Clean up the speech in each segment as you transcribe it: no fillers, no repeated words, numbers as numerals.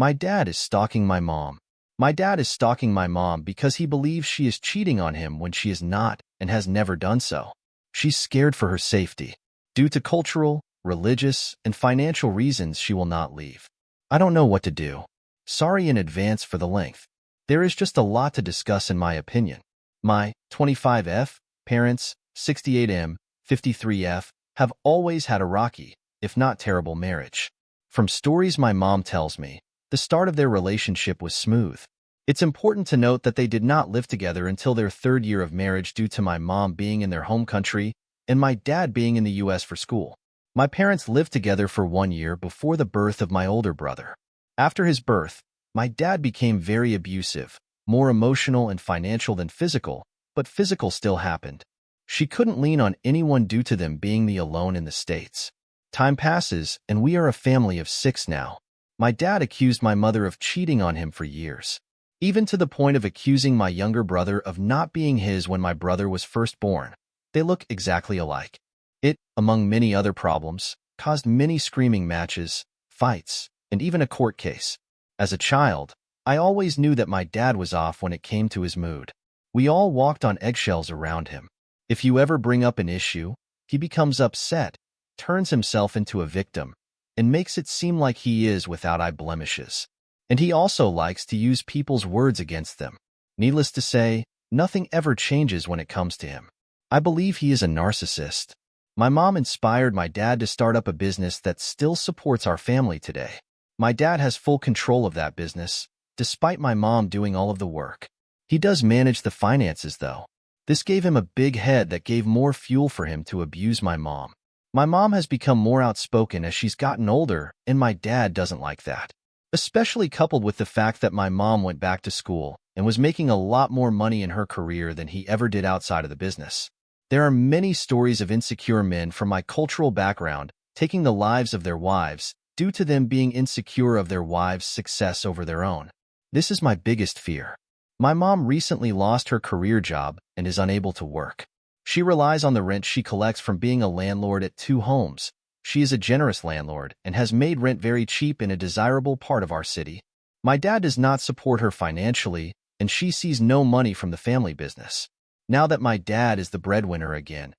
My dad is stalking my mom. My dad is stalking my mom because he believes she is cheating on him when she is not and has never done so. She's scared for her safety. Due to cultural, religious, and financial reasons, she will not leave. I don't know what to do. Sorry in advance for the length. There is just a lot to discuss in my opinion. My 25F parents, 68M, 53F, have always had a rocky, if not terrible marriage. From stories my mom tells me, the start of their relationship was smooth. It's important to note that they did not live together until their third year of marriage due to my mom being in their home country and my dad being in the U.S. for school. My parents lived together for 1 year before the birth of my older brother. After his birth, my dad became very abusive, more emotional and financial than physical, but physical still happened. She couldn't lean on anyone due to them being alone in the States. Time passes, and we are a family of 6 now. My dad accused my mother of cheating on him for years, even to the point of accusing my younger brother of not being his when my brother was first born. They look exactly alike. It, among many other problems, caused many screaming matches, fights, and even a court case. As a child, I always knew that my dad was off when it came to his mood. We all walked on eggshells around him. If you ever bring up an issue, he becomes upset, turns himself into a victim, and makes it seem like he is without eye blemishes. And he also likes to use people's words against them. Needless to say, nothing ever changes when it comes to him. I believe he is a narcissist. My mom inspired my dad to start up a business that still supports our family today. My dad has full control of that business, despite my mom doing all of the work. He does manage the finances, though. This gave him a big head that gave more fuel for him to abuse my mom. My mom has become more outspoken as she's gotten older, and my dad doesn't like that. Especially coupled with the fact that my mom went back to school and was making a lot more money in her career than he ever did outside of the business. There are many stories of insecure men from my cultural background taking the lives of their wives due to them being insecure of their wives' success over their own. This is my biggest fear. My mom recently lost her career job and is unable to work. She relies on the rent she collects from being a landlord at 2 homes. She is a generous landlord and has made rent very cheap in a desirable part of our city. My dad does not support her financially, and she sees no money from the family business. Now that my dad is the breadwinner again,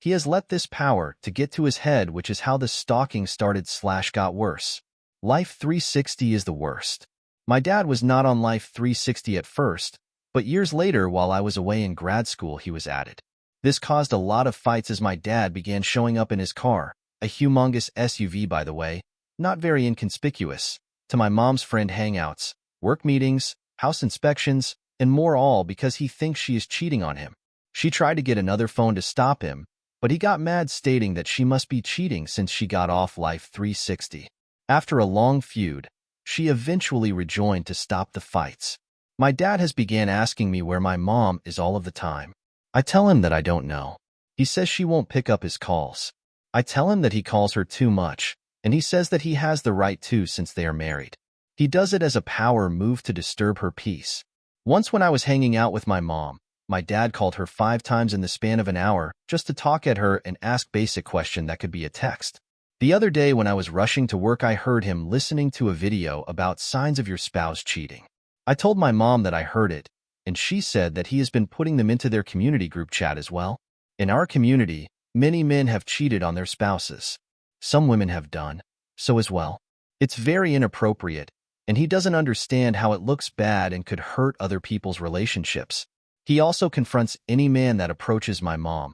he has let this power to get to his head, which is how the stalking started/got worse. Life 360 is the worst. My dad was not on Life 360 at first, but years later while I was away in grad school he was added. This caused a lot of fights as my dad began showing up in his car, a humongous SUV by the way, not very inconspicuous, to my mom's friend hangouts, work meetings, house inspections, and more, all because he thinks she is cheating on him. She tried to get another phone to stop him, but he got mad stating that she must be cheating since she got off Life 360. After a long feud, she eventually rejoined to stop the fights. My dad has began asking me where my mom is all of the time. I tell him that I don't know. He says she won't pick up his calls. I tell him that he calls her too much, and he says that he has the right to since they are married. He does it as a power move to disturb her peace. Once when I was hanging out with my mom, my dad called her 5 times in the span of an hour just to talk at her and ask basic question that could be a text. The other day when I was rushing to work I heard him listening to a video about signs of your spouse cheating. I told my mom that I heard it, and she said that he has been putting them into their community group chat as well. In our community, many men have cheated on their spouses. Some women have done so as well. It's very inappropriate, and he doesn't understand how it looks bad and could hurt other people's relationships. He also confronts any man that approaches my mom,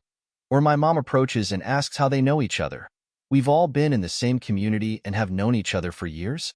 or my mom approaches and asks how they know each other. We've all been in the same community and have known each other for years.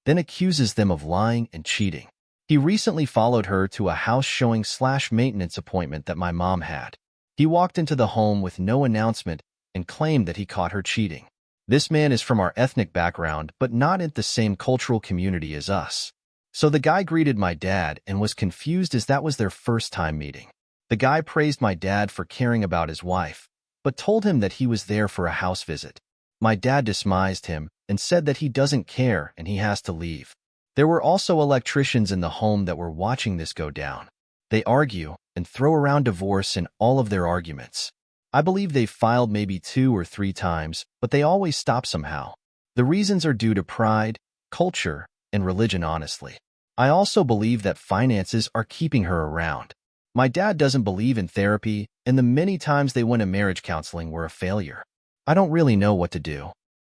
Then accuses them of lying and cheating. He recently followed her to a house showing/maintenance appointment that my mom had. He walked into the home with no announcement and claimed that he caught her cheating. This man is from our ethnic background but not in the same cultural community as us. So the guy greeted my dad and was confused as that was their first time meeting. The guy praised my dad for caring about his wife, but told him that he was there for a house visit. My dad dismissed him and said that he doesn't care and he has to leave. There were also electricians in the home that were watching this go down. They argue and throw around divorce in all of their arguments. I believe they've filed maybe 2 or 3 times, but they always stop somehow. The reasons are due to pride, culture, and religion honestly. I also believe that finances are keeping her around. My dad doesn't believe in therapy, and the many times they went to marriage counseling were a failure. I don't really know what to do.